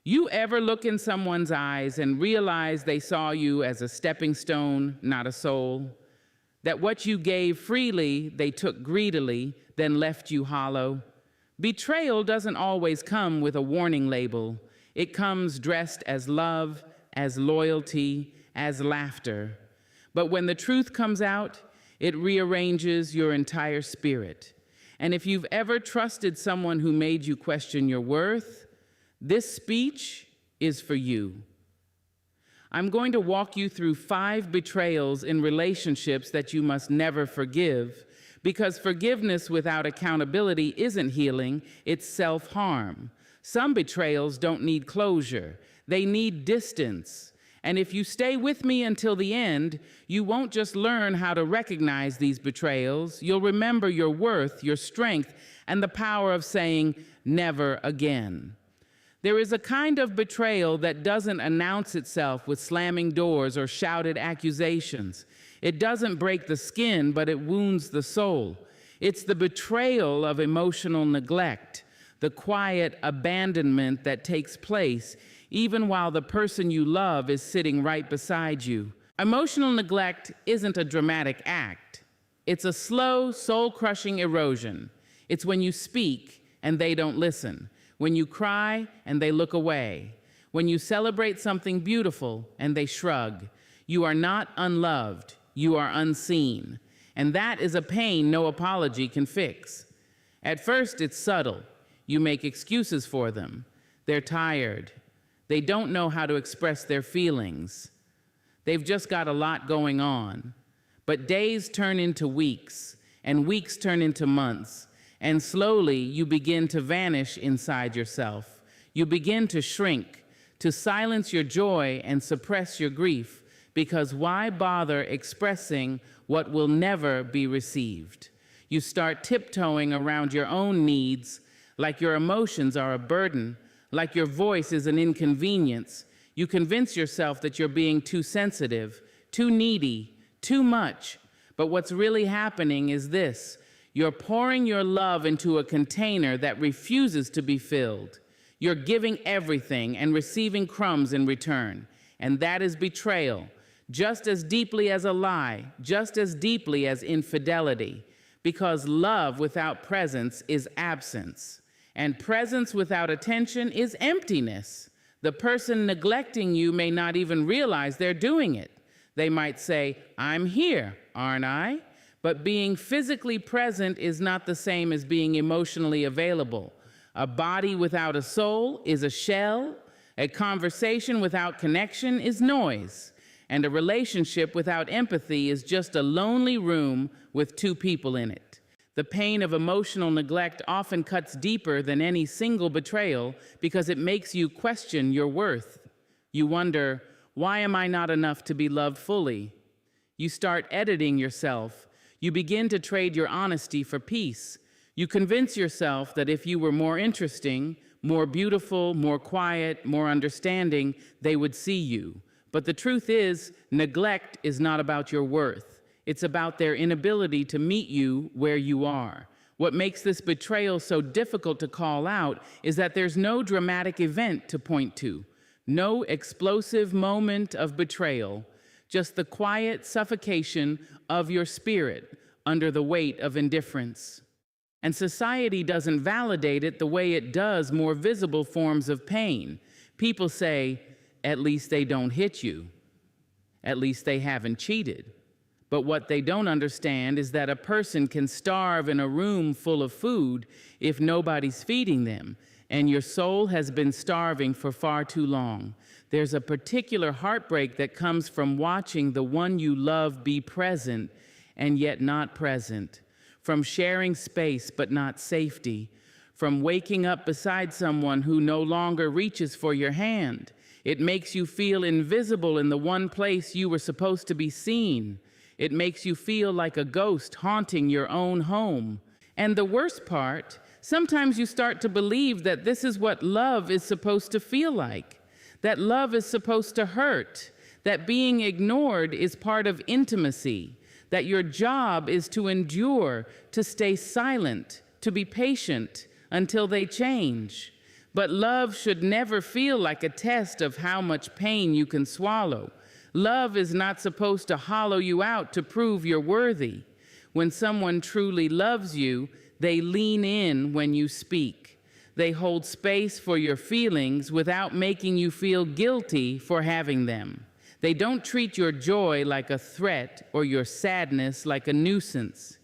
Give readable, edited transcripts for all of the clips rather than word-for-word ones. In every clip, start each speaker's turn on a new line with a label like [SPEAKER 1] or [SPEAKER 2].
[SPEAKER 1] You ever look in someone's eyes and realize they saw you as a stepping stone, not a soul? That what you gave freely, they took greedily, then left you hollow? Betrayal doesn't always come with a warning label. It comes dressed as love, as loyalty, as laughter. But when the truth comes out, it rearranges your entire spirit. And if you've ever trusted someone who made you question your worth, this speech is for you. I'm going to walk you through 5 betrayals in relationships that you must never forgive, because forgiveness without accountability isn't healing, it's self-harm. Some betrayals don't need closure, they need distance. And if you stay with me until the end, you won't just learn how to recognize these betrayals, you'll remember your worth, your strength, and the power of saying, never again. There is a kind of betrayal that doesn't announce itself with slamming doors or shouted accusations. It doesn't break the skin, but it wounds the soul. It's the betrayal of emotional neglect, the quiet abandonment that takes place even while the person you love is sitting right beside you. Emotional neglect isn't a dramatic act. It's a slow, soul-crushing erosion. It's when you speak and they don't listen, when you cry and they look away, when you celebrate something beautiful and they shrug. You are not unloved, you are unseen. And that is a pain no apology can fix. At first, it's subtle. You make excuses for them. They're tired. They don't know how to express their feelings. They've just got a lot going on. But days turn into weeks, and weeks turn into months, and slowly you begin to vanish inside yourself. You begin to shrink, to silence your joy and suppress your grief, because why bother expressing what will never be received? You start tiptoeing around your own needs, like your emotions are a burden, like your voice is an inconvenience. You convince yourself that you're being too sensitive, too needy, too much. But what's really happening is this: you're pouring your love into a container that refuses to be filled. You're giving everything and receiving crumbs in return. And that is betrayal, just as deeply as a lie, just as deeply as infidelity. Because love without presence is absence. And presence without attention is emptiness. The person neglecting you may not even realize they're doing it. They might say, I'm here, aren't I? But being physically present is not the same as being emotionally available. A body without a soul is a shell. A conversation without connection is noise. And a relationship without empathy is just a lonely room with 2 people in it. The pain of emotional neglect often cuts deeper than any single betrayal because it makes you question your worth. You wonder, why am I not enough to be loved fully? You start editing yourself. You begin to trade your honesty for peace. You convince yourself that if you were more interesting, more beautiful, more quiet, more understanding, they would see you. But the truth is, neglect is not about your worth. It's about their inability to meet you where you are. What makes this betrayal so difficult to call out is that there's no dramatic event to point to, no explosive moment of betrayal, just the quiet suffocation of your spirit under the weight of indifference. And society doesn't validate it the way it does more visible forms of pain. People say, at least they don't hit you. At least they haven't cheated. But what they don't understand is that a person can starve in a room full of food if nobody's feeding them, and your soul has been starving for far too long. There's a particular heartbreak that comes from watching the one you love be present and yet not present, from sharing space but not safety, from waking up beside someone who no longer reaches for your hand. It makes you feel invisible in the one place you were supposed to be seen. It makes you feel like a ghost haunting your own home. And the worst part, sometimes you start to believe that this is what love is supposed to feel like, that love is supposed to hurt, that being ignored is part of intimacy, that your job is to endure, to stay silent, to be patient until they change. But love should never feel like a test of how much pain you can swallow. Love is not supposed to hollow you out to prove you're worthy. When someone truly loves you, they lean in when you speak. They hold space for your feelings without making you feel guilty for having them. They don't treat your joy like a threat or your sadness like a nuisance.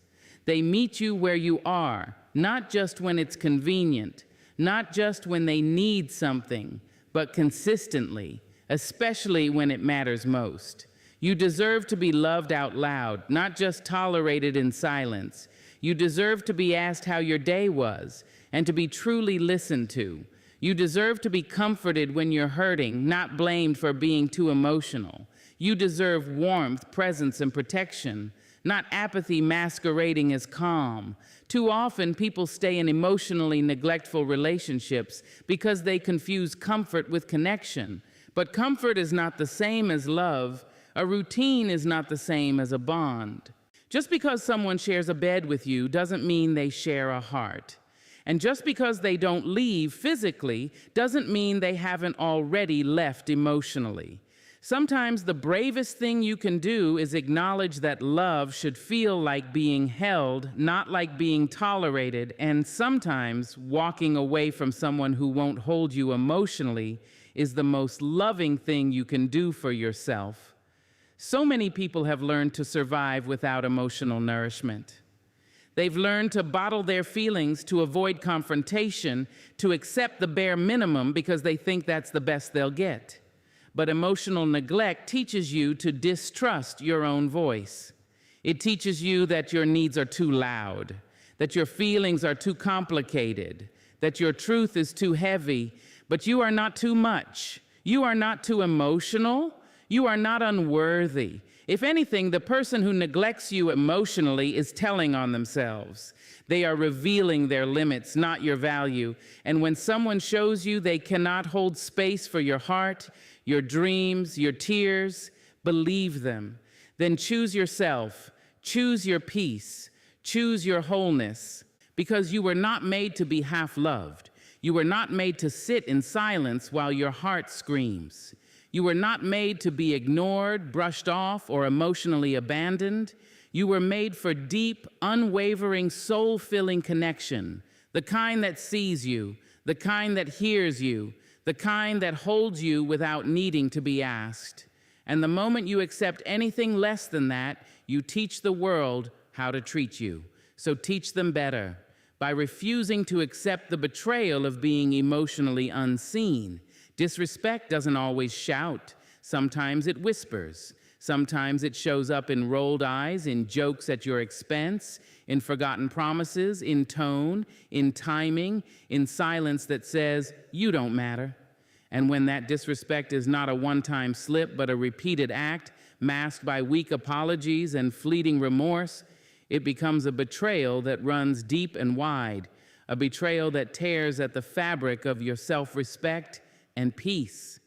[SPEAKER 1] They meet you where you are, not just when it's convenient, not just when they need something, but consistently, especially when it matters most. You deserve to be loved out loud, not just tolerated in silence. You deserve to be asked how your day was and to be truly listened to. You deserve to be comforted when you're hurting, not blamed for being too emotional. You deserve warmth, presence, and protection, not apathy masquerading as calm. Too often, people stay in emotionally neglectful relationships because they confuse comfort with connection. But comfort is not the same as love. A routine is not the same as a bond. Just because someone shares a bed with you doesn't mean they share a heart. And just because they don't leave physically doesn't mean they haven't already left emotionally. Sometimes the bravest thing you can do is acknowledge that love should feel like being held, not like being tolerated, and sometimes walking away from someone who won't hold you emotionally is the most loving thing you can do for yourself. So many people have learned to survive without emotional nourishment. They've learned to bottle their feelings, to avoid confrontation, to accept the bare minimum because they think that's the best they'll get. But emotional neglect teaches you to distrust your own voice. It teaches you that your needs are too loud, that your feelings are too complicated, that your truth is too heavy, but you are not too much. You are not too emotional. You are not unworthy. If anything, the person who neglects you emotionally is telling on themselves. They are revealing their limits, not your value. And when someone shows you they cannot hold space for your heart, your dreams, your tears, believe them. Then choose yourself, choose your peace, choose your wholeness, because you were not made to be half-loved. You were not made to sit in silence while your heart screams. You were not made to be ignored, brushed off, or emotionally abandoned. You were made for deep, unwavering, soul-filling connection, the kind that sees you, the kind that hears you, the kind that holds you without needing to be asked. And the moment you accept anything less than that, you teach the world how to treat you. So teach them better by refusing to accept the betrayal of being emotionally unseen. Disrespect doesn't always shout. Sometimes it whispers. Sometimes it shows up in rolled eyes, in jokes at your expense, in forgotten promises, in tone, in timing, in silence that says, "You don't matter." And when that disrespect is not a one-time slip, but a repeated act, masked by weak apologies and fleeting remorse, it becomes a betrayal that runs deep and wide, a betrayal that tears at the fabric of your self-respect and peace.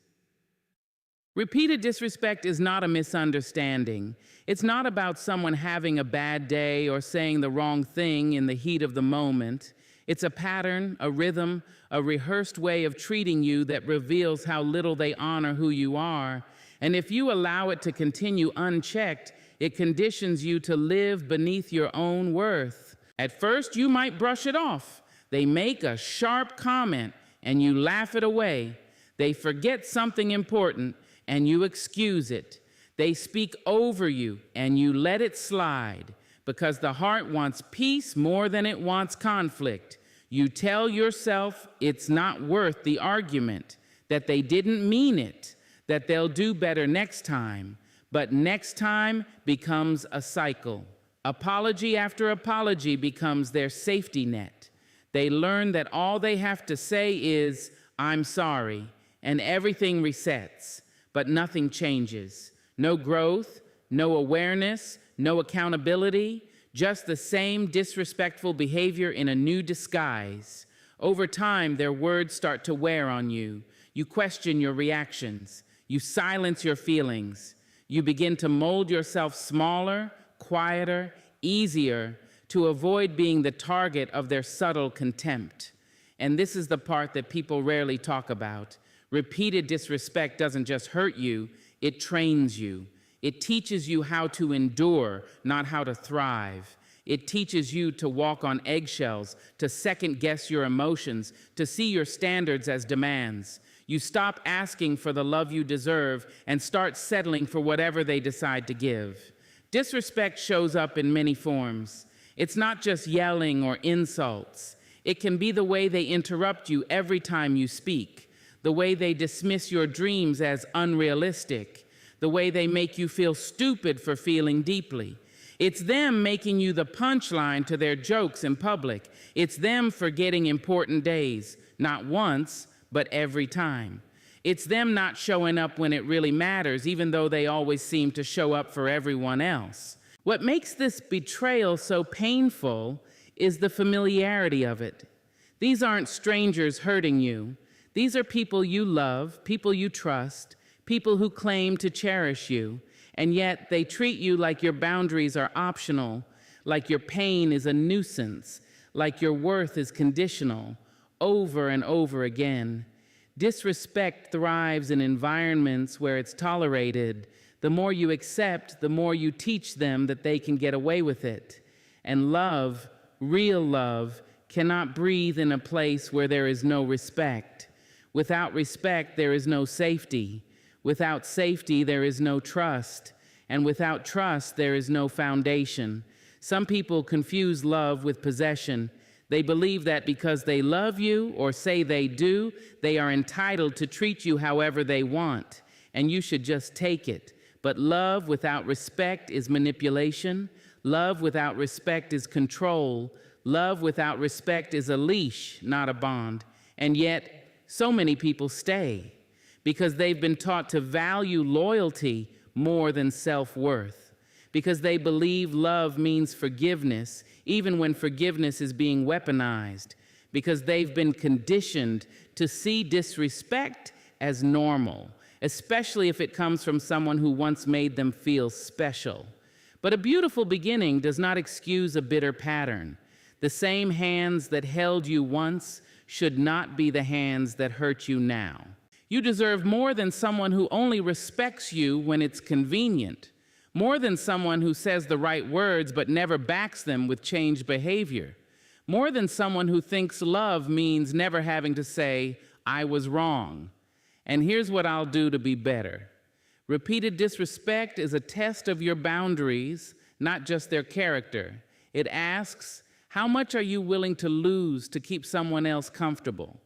[SPEAKER 1] Repeated disrespect is not a misunderstanding. It's not about someone having a bad day or saying the wrong thing in the heat of the moment. It's a pattern, a rhythm, a rehearsed way of treating you that reveals how little they honor who you are. And if you allow it to continue unchecked, it conditions you to live beneath your own worth. At first, you might brush it off. They make a sharp comment, and you laugh it away. They forget something important, and you excuse it. They speak over you, and you let it slide, because the heart wants peace more than it wants conflict. You tell yourself it's not worth the argument, that they didn't mean it, that they'll do better next time. But next time becomes a cycle. Apology after apology becomes their safety net. They learn that all they have to say is, "I'm sorry," and everything resets, but nothing changes. No growth, no awareness, no accountability, just the same disrespectful behavior in a new disguise. Over time, their words start to wear on you. You question your reactions. You silence your feelings. You begin to mold yourself smaller, quieter, easier to avoid being the target of their subtle contempt. And this is the part that people rarely talk about. Repeated disrespect doesn't just hurt you, it trains you. It teaches you how to endure, not how to thrive. It teaches you to walk on eggshells, to second-guess your emotions, to see your standards as demands. You stop asking for the love you deserve and start settling for whatever they decide to give. Disrespect shows up in many forms. It's not just yelling or insults. It can be the way they interrupt you every time you speak, the way they dismiss your dreams as unrealistic, the way they make you feel stupid for feeling deeply. It's them making you the punchline to their jokes in public. It's them forgetting important days, not once, but every time. It's them not showing up when it really matters, even though they always seem to show up for everyone else. What makes this betrayal so painful is the familiarity of it. These aren't strangers hurting you. These are people you love, people you trust, people who claim to cherish you, and yet they treat you like your boundaries are optional, like your pain is a nuisance, like your worth is conditional, over and over again. Disrespect thrives in environments where it's tolerated. The more you accept, the more you teach them that they can get away with it. And love, real love, cannot breathe in a place where there is no respect. Without respect, there is no safety. Without safety, there is no trust. And without trust, there is no foundation. Some people confuse love with possession. They believe that because they love you or say they do, they are entitled to treat you however they want, and you should just take it. But love without respect is manipulation. Love without respect is control. Love without respect is a leash, not a bond. And yet, so many people stay because they've been taught to value loyalty more than self-worth, because they believe love means forgiveness, even when forgiveness is being weaponized, because they've been conditioned to see disrespect as normal, especially if it comes from someone who once made them feel special. But a beautiful beginning does not excuse a bitter pattern. The same hands that held you once should not be the hands that hurt you now. You deserve more than someone who only respects you when it's convenient, more than someone who says the right words but never backs them with changed behavior, more than someone who thinks love means never having to say, "I was wrong, and here's what I'll do to be better." Repeated disrespect is a test of your boundaries, not just their character. It asks, how much are you willing to lose to keep someone else comfortable?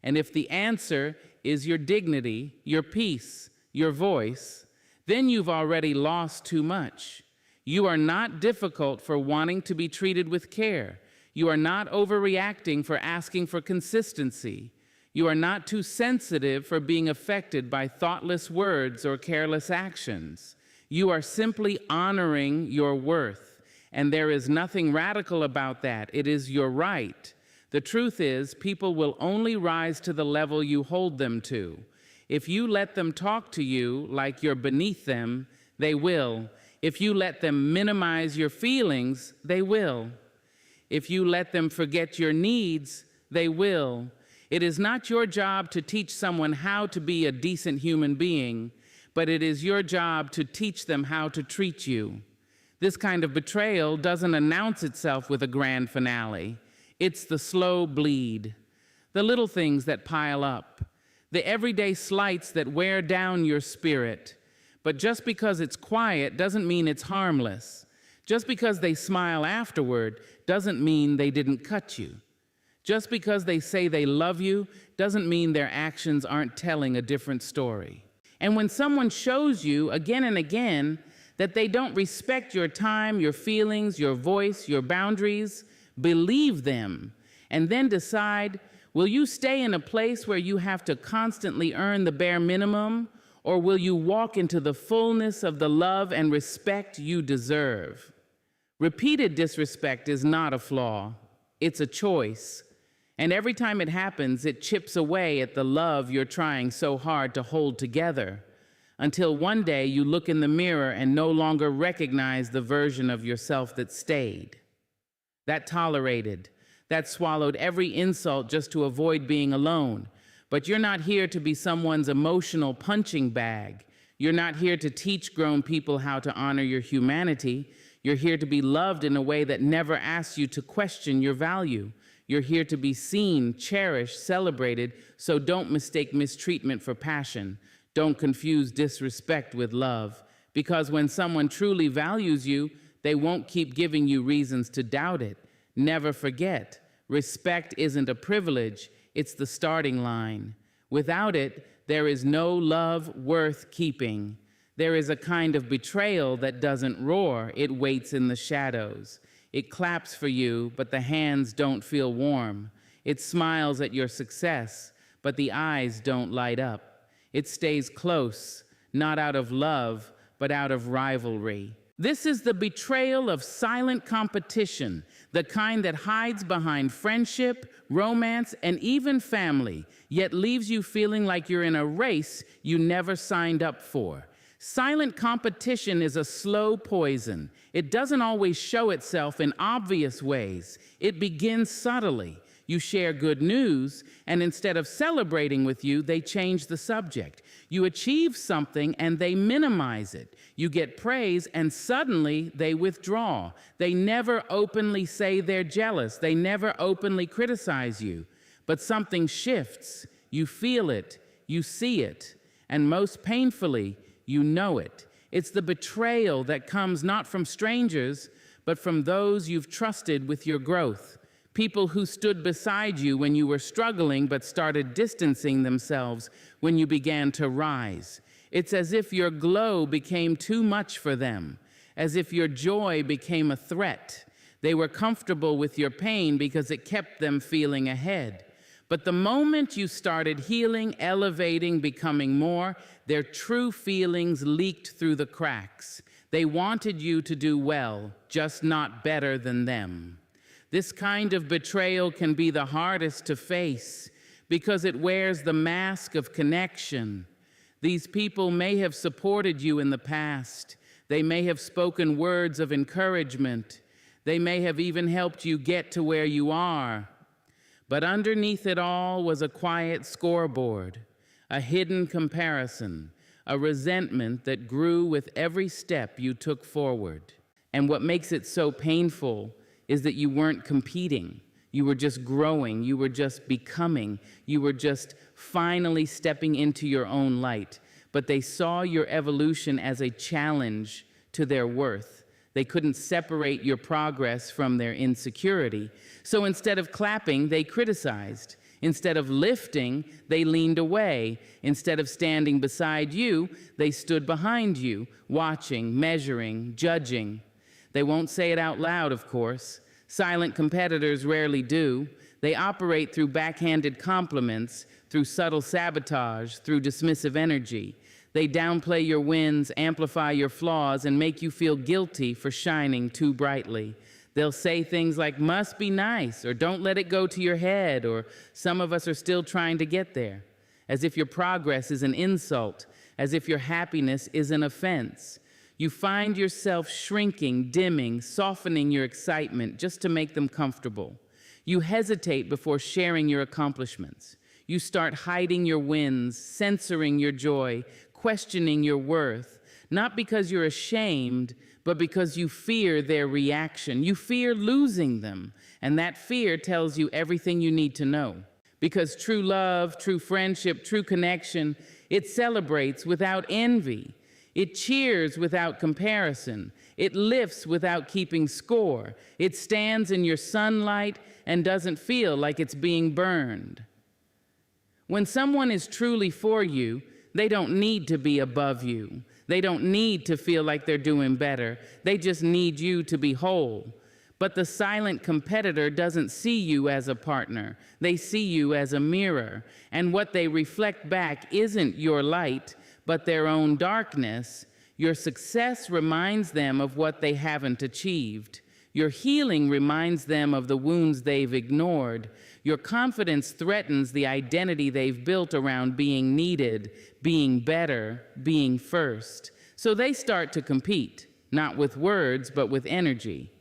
[SPEAKER 1] And if the answer is your dignity, your peace, your voice, then you've already lost too much. You are not difficult for wanting to be treated with care. You are not overreacting for asking for consistency. You are not too sensitive for being affected by thoughtless words or careless actions. You are simply honoring your worth, and there is nothing radical about that. It is your right. The truth is, people will only rise to the level you hold them to. If you let them talk to you like you're beneath them, they will. If you let them minimize your feelings, they will. If you let them forget your needs, they will. It is not your job to teach someone how to be a decent human being, but it is your job to teach them how to treat you. This kind of betrayal doesn't announce itself with a grand finale. It's the slow bleed, the little things that pile up, the everyday slights that wear down your spirit. But just because it's quiet doesn't mean it's harmless. Just because they smile afterward doesn't mean they didn't cut you. Just because they say they love you doesn't mean their actions aren't telling a different story. And when someone shows you again and again that they don't respect your time, your feelings, your voice, your boundaries, believe them, and then decide, will you stay in a place where you have to constantly earn the bare minimum, or will you walk into the fullness of the love and respect you deserve? Repeated disrespect is not a flaw, it's a choice. And every time it happens, it chips away at the love you're trying so hard to hold together, until one day you look in the mirror and no longer recognize the version of yourself that stayed, that tolerated, that swallowed every insult just to avoid being alone. But you're not here to be someone's emotional punching bag. You're not here to teach grown people how to honor your humanity. You're here to be loved in a way that never asks you to question your value. You're here to be seen, cherished, celebrated, so don't mistake mistreatment for passion. Don't confuse disrespect with love. Because when someone truly values you, they won't keep giving you reasons to doubt it. Never forget, respect isn't a privilege, it's the starting line. Without it, there is no love worth keeping. There is a kind of betrayal that doesn't roar, it waits in the shadows. It claps for you, but the hands don't feel warm. It smiles at your success, but the eyes don't light up. It stays close, not out of love, but out of rivalry. This is the betrayal of silent competition, the kind that hides behind friendship, romance, and even family, yet leaves you feeling like you're in a race you never signed up for. Silent competition is a slow poison. It doesn't always show itself in obvious ways. It begins subtly. You share good news, and instead of celebrating with you, they change the subject. You achieve something, and they minimize it. You get praise, and suddenly they withdraw. They never openly say they're jealous. They never openly criticize you. But something shifts. You feel it. You see it. And most painfully, you know it. It's the betrayal that comes not from strangers, but from those you've trusted with your growth. People who stood beside you when you were struggling but started distancing themselves when you began to rise. It's as if your glow became too much for them, as if your joy became a threat. They were comfortable with your pain because it kept them feeling ahead. But the moment you started healing, elevating, becoming more, their true feelings leaked through the cracks. They wanted you to do well, just not better than them. This kind of betrayal can be the hardest to face because it wears the mask of connection. These people may have supported you in the past. They may have spoken words of encouragement. They may have even helped you get to where you are. But underneath it all was a quiet scoreboard, a hidden comparison, a resentment that grew with every step you took forward. And what makes it so painful is that you weren't competing. You were just growing. You were just becoming. You were just finally stepping into your own light. But they saw your evolution as a challenge to their worth. They couldn't separate your progress from their insecurity. So instead of clapping, they criticized. Instead of lifting, they leaned away. Instead of standing beside you, they stood behind you, watching, measuring, judging. They won't say it out loud, of course. Silent competitors rarely do. They operate through backhanded compliments, through subtle sabotage, through dismissive energy. They downplay your wins, amplify your flaws, and make you feel guilty for shining too brightly. They'll say things like, must be nice, or don't let it go to your head, or some of us are still trying to get there, as if your progress is an insult, as if your happiness is an offense. You find yourself shrinking, dimming, softening your excitement just to make them comfortable. You hesitate before sharing your accomplishments. You start hiding your wins, censoring your joy, questioning your worth, not because you're ashamed, but because you fear their reaction. You fear losing them, and that fear tells you everything you need to know. Because true love, true friendship, true connection, it celebrates without envy. It cheers without comparison. It lifts without keeping score. It stands in your sunlight and doesn't feel like it's being burned. When someone is truly for you, they don't need to be above you. They don't need to feel like they're doing better. They just need you to be whole. But the silent competitor doesn't see you as a partner. They see you as a mirror. And what they reflect back isn't your light, but their own darkness. Your success reminds them of what they haven't achieved. Your healing reminds them of the wounds they've ignored. Your confidence threatens the identity they've built around being needed, being better, being first. So they start to compete, not with words, but with energy.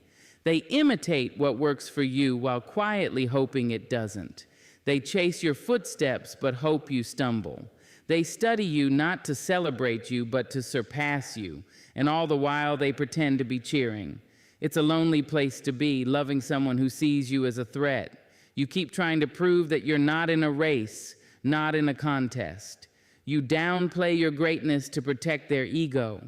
[SPEAKER 1] They imitate what works for you while quietly hoping it doesn't. They chase your footsteps but hope you stumble. They study you not to celebrate you but to surpass you, and all the while they pretend to be cheering. It's a lonely place to be, loving someone who sees you as a threat. You keep trying to prove that you're not in a race, not in a contest. You downplay your greatness to protect their ego.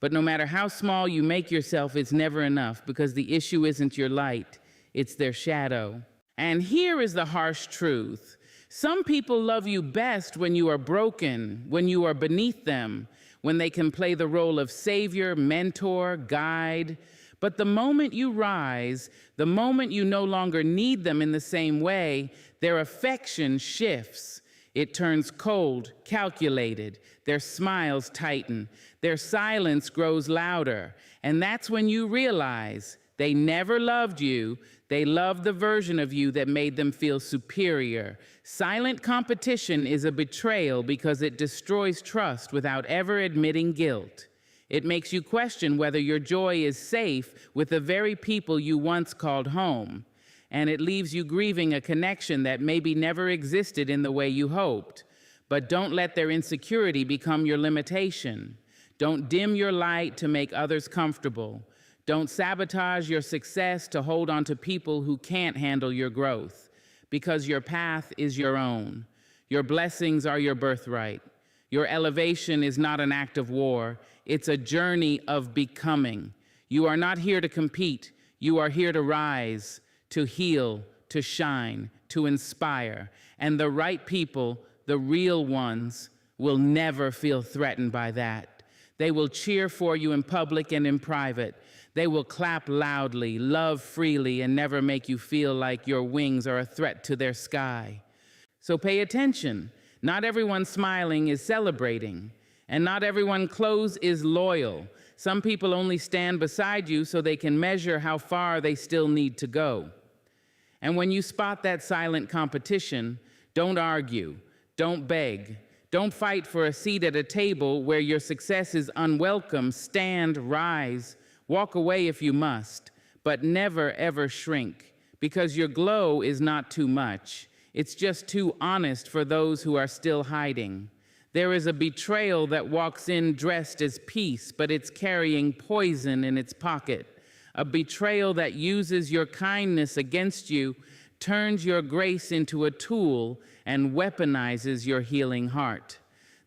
[SPEAKER 1] But no matter how small you make yourself, it's never enough, because the issue isn't your light, it's their shadow. And here is the harsh truth. Some people love you best when you are broken, when you are beneath them, when they can play the role of savior, mentor, guide. But the moment you rise, the moment you no longer need them in the same way, their affection shifts. It turns cold, calculated. Their smiles tighten. Their silence grows louder. And that's when you realize they never loved you. They loved the version of you that made them feel superior. Silent competition is a betrayal because it destroys trust without ever admitting guilt. It makes you question whether your joy is safe with the very people you once called home. And it leaves you grieving a connection that maybe never existed in the way you hoped. But don't let their insecurity become your limitation. Don't dim your light to make others comfortable. Don't sabotage your success to hold on to people who can't handle your growth, because your path is your own. Your blessings are your birthright. Your elevation is not an act of war. It's a journey of becoming. You are not here to compete. You are here to rise, to heal, to shine, to inspire. And the right people, the real ones, will never feel threatened by that. They will cheer for you in public and in private. They will clap loudly, love freely, and never make you feel like your wings are a threat to their sky. So pay attention. Not everyone smiling is celebrating, and not everyone close is loyal. Some people only stand beside you so they can measure how far they still need to go. And when you spot that silent competition, don't argue, don't beg, don't fight for a seat at a table where your success is unwelcome. Stand, rise, walk away if you must, but never ever shrink, because your glow is not too much. It's just too honest for those who are still hiding. There is a betrayal that walks in dressed as peace, but it's carrying poison in its pocket. A betrayal that uses your kindness against you, turns your grace into a tool, and weaponizes your healing heart.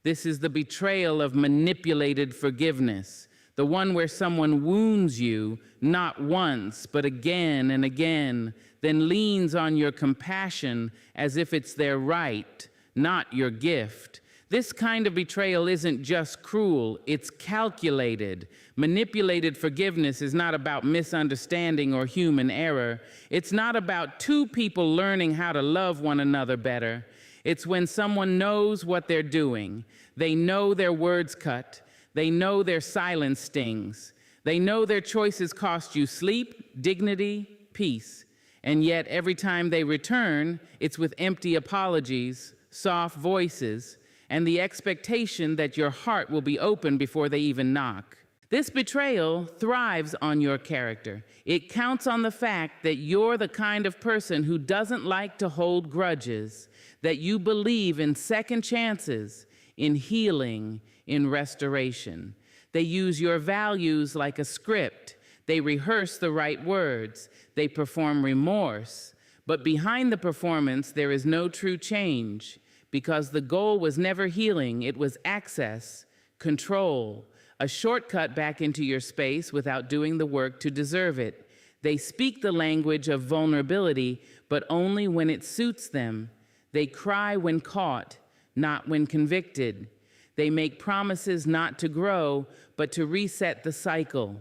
[SPEAKER 1] This is the betrayal of manipulated forgiveness, the one where someone wounds you, not once, but again and again, then leans on your compassion as if it's their right, not your gift. This kind of betrayal isn't just cruel, it's calculated. Manipulated forgiveness is not about misunderstanding or human error. It's not about two people learning how to love one another better. It's when someone knows what they're doing. They know their words cut. They know their silence stings. They know their choices cost you sleep, dignity, peace. And yet every time they return, it's with empty apologies, soft voices, and the expectation that your heart will be open before they even knock. This betrayal thrives on your character. It counts on the fact that you're the kind of person who doesn't like to hold grudges, that you believe in second chances, in healing, in restoration. They use your values like a script. They rehearse the right words. They perform remorse. But behind the performance, there is no true change, because the goal was never healing. It was access, control, a shortcut back into your space without doing the work to deserve it. They speak the language of vulnerability, but only when it suits them. They cry when caught, not when convicted. They make promises not to grow, but to reset the cycle.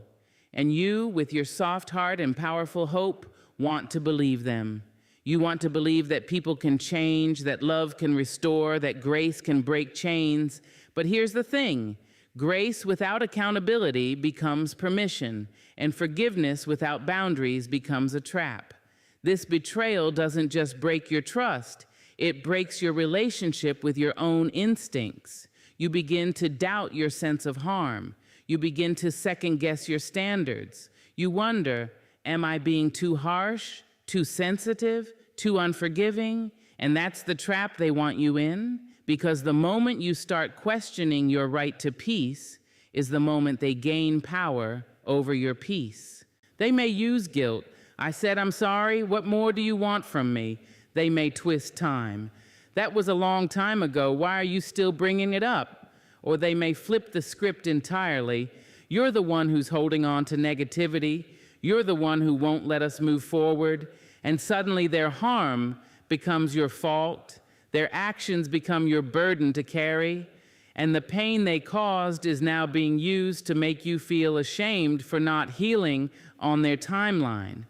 [SPEAKER 1] And you, with your soft heart and powerful hope, want to believe them. You want to believe that people can change, that love can restore, that grace can break chains. But here's the thing. Grace without accountability becomes permission, and forgiveness without boundaries becomes a trap. This betrayal doesn't just break your trust. It breaks your relationship with your own instincts. You begin to doubt your sense of harm. You begin to second-guess your standards. You wonder, Am I being too harsh, too sensitive, too unforgiving? And that's the trap they want you in, because the moment you start questioning your right to peace is the moment they gain power over your peace. They may use guilt. I said I'm sorry, what more do you want from me? They may twist time. That was a long time ago, why are you still bringing it up? Or they may flip the script entirely. You're the one who's holding on to negativity. You're the one who won't let us move forward. And suddenly their harm becomes your fault. Their actions become your burden to carry. And the pain they caused is now being used to make you feel ashamed for not healing on their timeline.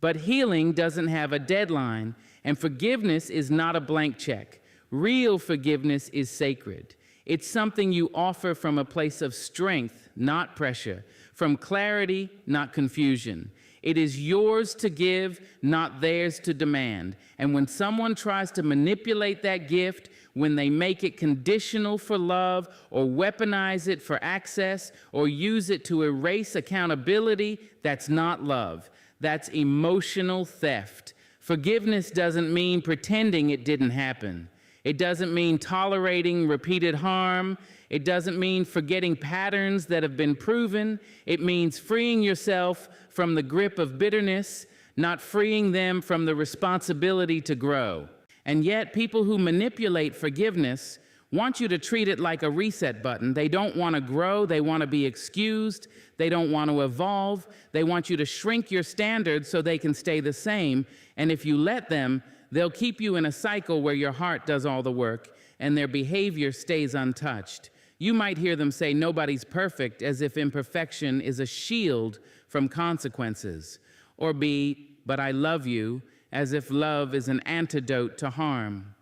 [SPEAKER 1] But healing doesn't have a deadline, and forgiveness is not a blank check. Real forgiveness is sacred. It's something you offer from a place of strength, not pressure, from clarity, not confusion. It is yours to give, not theirs to demand. And when someone tries to manipulate that gift, when they make it conditional for love, or weaponize it for access, or use it to erase accountability, that's not love. That's emotional theft. Forgiveness doesn't mean pretending it didn't happen. It doesn't mean tolerating repeated harm. It doesn't mean forgetting patterns that have been proven. It means freeing yourself from the grip of bitterness, not freeing them from the responsibility to grow. And yet, people who manipulate forgiveness want you to treat it like a reset button. They don't want to grow. They want to be excused. They don't want to evolve. They want you to shrink your standards so they can stay the same. And if you let them, they'll keep you in a cycle where your heart does all the work and their behavior stays untouched. You might hear them say nobody's perfect, as if imperfection is a shield from consequences. Or B, but I love you, as if love is an antidote to harm.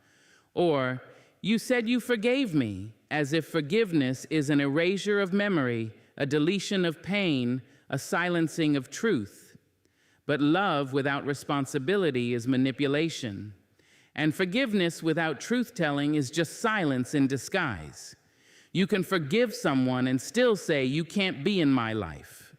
[SPEAKER 1] Or, you said you forgave me, as if forgiveness is an erasure of memory, a deletion of pain, a silencing of truth. But love without responsibility is manipulation. And forgiveness without truth-telling is just silence in disguise. You can forgive someone and still say, you can't be in my life.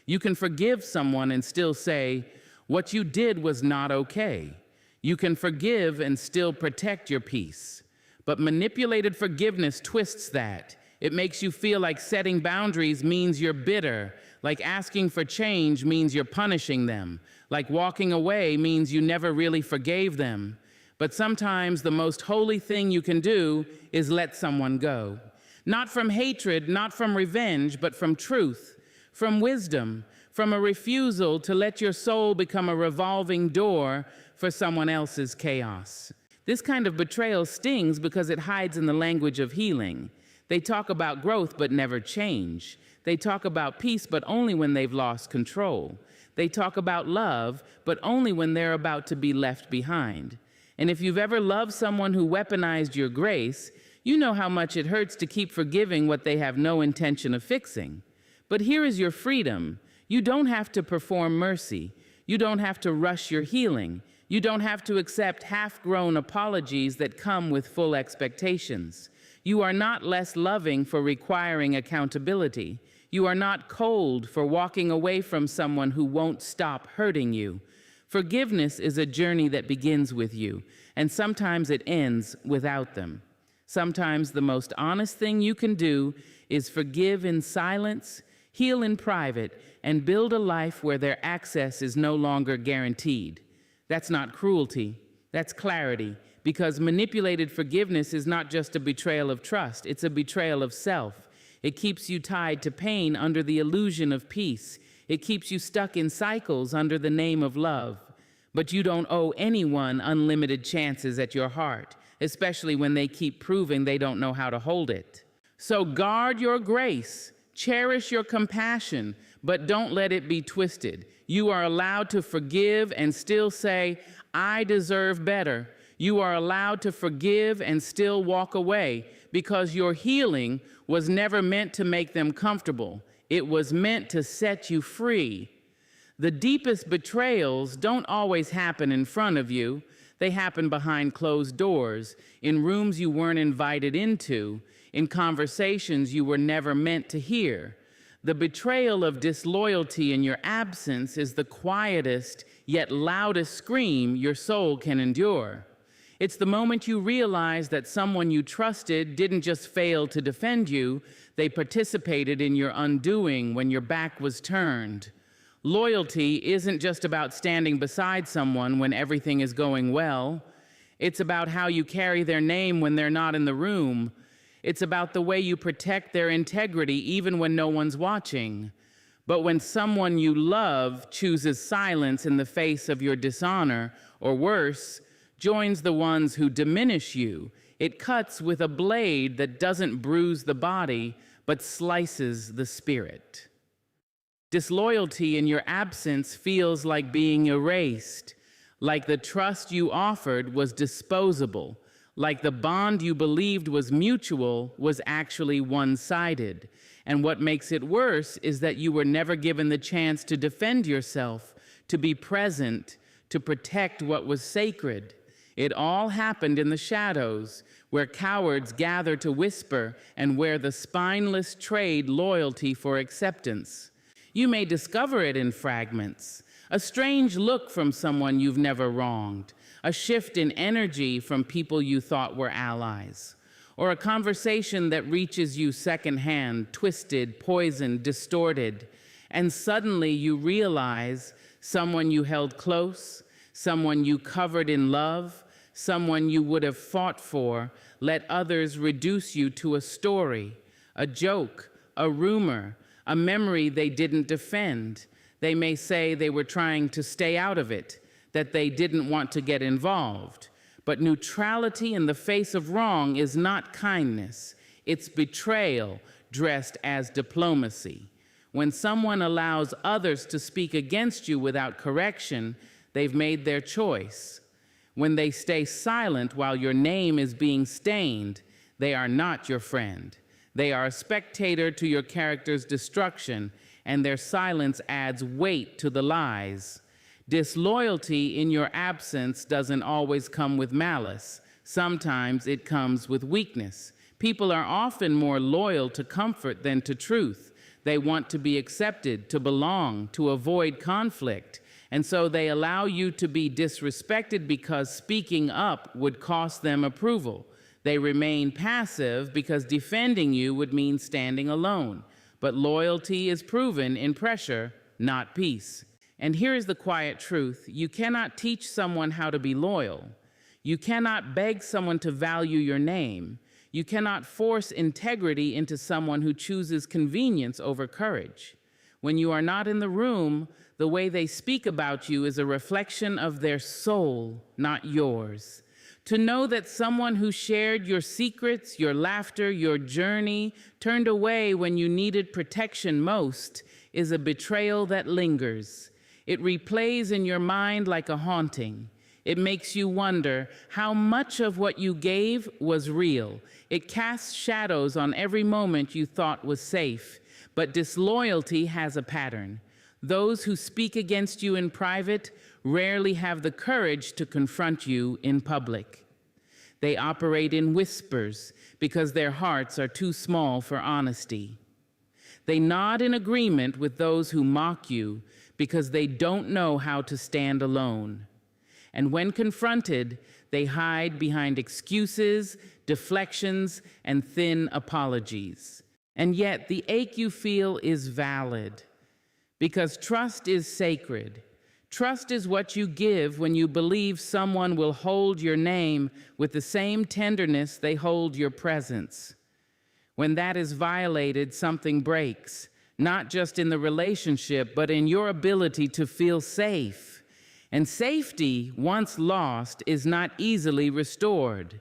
[SPEAKER 1] You can forgive someone and still say, what you did was not okay. You can forgive and still protect your peace. But manipulated forgiveness twists that. It makes you feel like setting boundaries means you're bitter, like asking for change means you're punishing them, like walking away means you never really forgave them. But sometimes the most holy thing you can do is let someone go. Not from hatred, not from revenge, but from truth, from wisdom, from a refusal to let your soul become a revolving door for someone else's chaos. This kind of betrayal stings because it hides in the language of healing. They talk about growth but never change. They talk about peace but only when they've lost control. They talk about love but only when they're about to be left behind. And if you've ever loved someone who weaponized your grace, you know how much it hurts to keep forgiving what they have no intention of fixing. But here is your freedom. You don't have to perform mercy. You don't have to rush your healing. You don't have to accept half-grown apologies that come with full expectations. You are not less loving for requiring accountability. You are not cold for walking away from someone who won't stop hurting you. Forgiveness is a journey that begins with you, and sometimes it ends without them. Sometimes the most honest thing you can do is forgive in silence, heal in private, and build a life where their access is no longer guaranteed. That's not cruelty, that's clarity, because manipulated forgiveness is not just a betrayal of trust, it's a betrayal of self. It keeps you tied to pain under the illusion of peace. It keeps you stuck in cycles under the name of love. But you don't owe anyone unlimited chances at your heart, especially when they keep proving they don't know how to hold it. So guard your grace, cherish your compassion, but don't let it be twisted. You are allowed to forgive and still say, I deserve better. You are allowed to forgive and still walk away because your healing was never meant to make them comfortable. It was meant to set you free. The deepest betrayals don't always happen in front of you. They happen behind closed doors, in rooms you weren't invited into, in conversations you were never meant to hear. The betrayal of disloyalty in your absence is the quietest yet loudest scream your soul can endure. It's the moment you realize that someone you trusted didn't just fail to defend you, they participated in your undoing when your back was turned. Loyalty isn't just about standing beside someone when everything is going well. It's about how you carry their name when they're not in the room. It's about the way you protect their integrity even when no one's watching. But when someone you love chooses silence in the face of your dishonor, or worse, joins the ones who diminish you, it cuts with a blade that doesn't bruise the body, but slices the spirit. Disloyalty in your absence feels like being erased, like the trust you offered was disposable, like the bond you believed was mutual was actually one-sided. And what makes it worse is that you were never given the chance to defend yourself, to be present, to protect what was sacred. It all happened in the shadows, where cowards gather to whisper and where the spineless trade loyalty for acceptance. You may discover it in fragments, a strange look from someone you've never wronged, a shift in energy from people you thought were allies, or a conversation that reaches you secondhand, twisted, poisoned, distorted, and suddenly you realize someone you held close, someone you covered in love, someone you would have fought for, let others reduce you to a story, a joke, a rumor, a memory they didn't defend. They may say they were trying to stay out of it, that they didn't want to get involved. But neutrality in the face of wrong is not kindness. It's betrayal dressed as diplomacy. When someone allows others to speak against you without correction, they've made their choice. When they stay silent while your name is being stained, they are not your friend. They are a spectator to your character's destruction, and their silence adds weight to the lies. Disloyalty in your absence doesn't always come with malice. Sometimes it comes with weakness. People are often more loyal to comfort than to truth. They want to be accepted, to belong, to avoid conflict. And so they allow you to be disrespected because speaking up would cost them approval. They remain passive because defending you would mean standing alone. But loyalty is proven in pressure, not peace. And here's the quiet truth. You cannot teach someone how to be loyal. You cannot beg someone to value your name. You cannot force integrity into someone who chooses convenience over courage. When you are not in the room, the way they speak about you is a reflection of their soul, not yours. To know that someone who shared your secrets, your laughter, your journey, turned away when you needed protection most is a betrayal that lingers. It replays in your mind like a haunting. It makes you wonder how much of what you gave was real. It casts shadows on every moment you thought was safe. But disloyalty has a pattern. Those who speak against you in private rarely have the courage to confront you in public. They operate in whispers because their hearts are too small for honesty. They nod in agreement with those who mock you because they don't know how to stand alone. And when confronted, they hide behind excuses, deflections, and thin apologies. And yet the ache you feel is valid because trust is sacred. Trust is what you give when you believe someone will hold your name with the same tenderness they hold your presence. When that is violated, something breaks, not just in the relationship, but in your ability to feel safe. And safety, once lost, is not easily restored.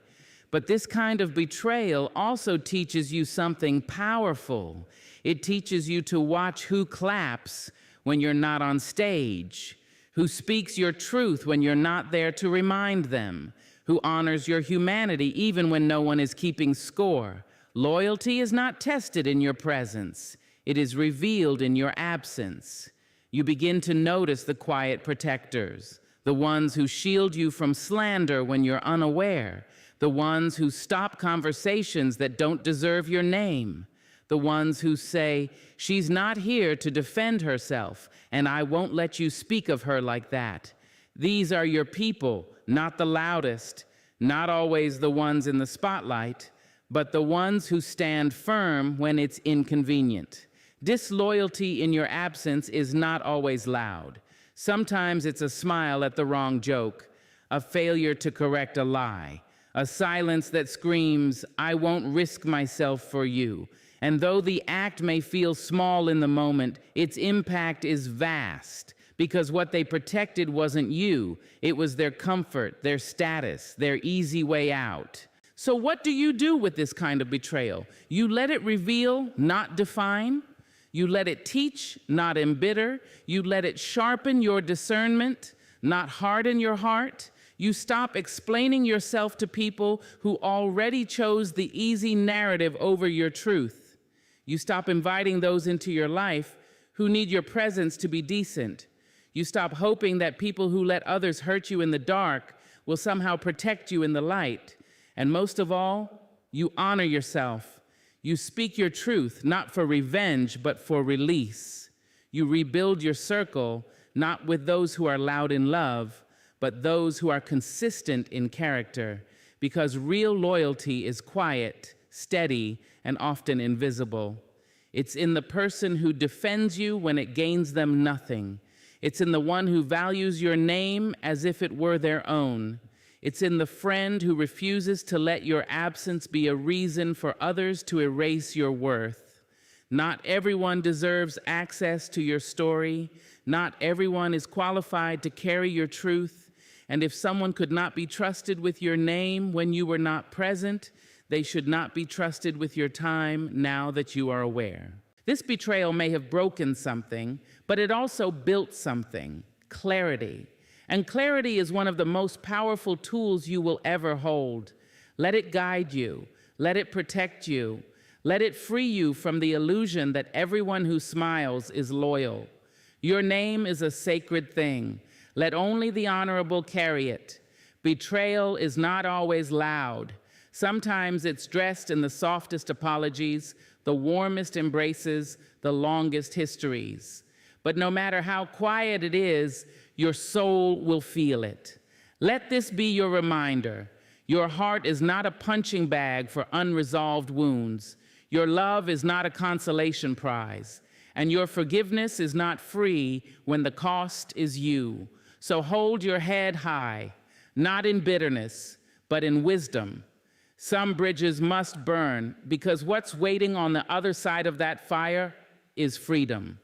[SPEAKER 1] But this kind of betrayal also teaches you something powerful. It teaches you to watch who claps when you're not on stage, who speaks your truth when you're not there to remind them, who honors your humanity even when no one is keeping score. Loyalty is not tested in your presence. It is revealed in your absence. You begin to notice the quiet protectors, the ones who shield you from slander when you're unaware, the ones who stop conversations that don't deserve your name, The ones who say, "She's not here to defend herself, and I won't let you speak of her like that." These are your people, not the loudest, not always the ones in the spotlight, but the ones who stand firm when it's inconvenient. Disloyalty in your absence is not always loud. Sometimes it's a smile at the wrong joke, a failure to correct a lie, a silence that screams, "I won't risk myself for you." And though the act may feel small in the moment, its impact is vast, because what they protected wasn't you, it was their comfort, their status, their easy way out. So what do you do with this kind of betrayal? You let it reveal, not define. You let it teach, not embitter. You let it sharpen your discernment, not harden your heart. You stop explaining yourself to people who already chose the easy narrative over your truth. You stop inviting those into your life who need your presence to be decent. You stop hoping that people who let others hurt you in the dark will somehow protect you in the light. And most of all, you honor yourself. You speak your truth, not for revenge, but for release. You rebuild your circle, not with those who are loud in love, but those who are consistent in character, because real loyalty is quiet, steady, and often invisible. It's in the person who defends you when it gains them nothing. It's in the one who values your name as if it were their own. It's in the friend who refuses to let your absence be a reason for others to erase your worth. Not everyone deserves access to your story. Not everyone is qualified to carry your truth. And if someone could not be trusted with your name when you were not present, they should not be trusted with your time now that you are aware. This betrayal may have broken something, but it also built something, clarity. And clarity is one of the most powerful tools you will ever hold. Let it guide you. Let it protect you. Let it free you from the illusion that everyone who smiles is loyal. Your name is a sacred thing. Let only the honorable carry it. Betrayal is not always loud. Sometimes it's dressed in the softest apologies, the warmest embraces, the longest histories. But no matter how quiet it is, your soul will feel it. Let this be your reminder. Your heart is not a punching bag for unresolved wounds. Your love is not a consolation prize. And your forgiveness is not free when the cost is you. So hold your head high, not in bitterness, but in wisdom. Some bridges must burn because what's waiting on the other side of that fire is freedom.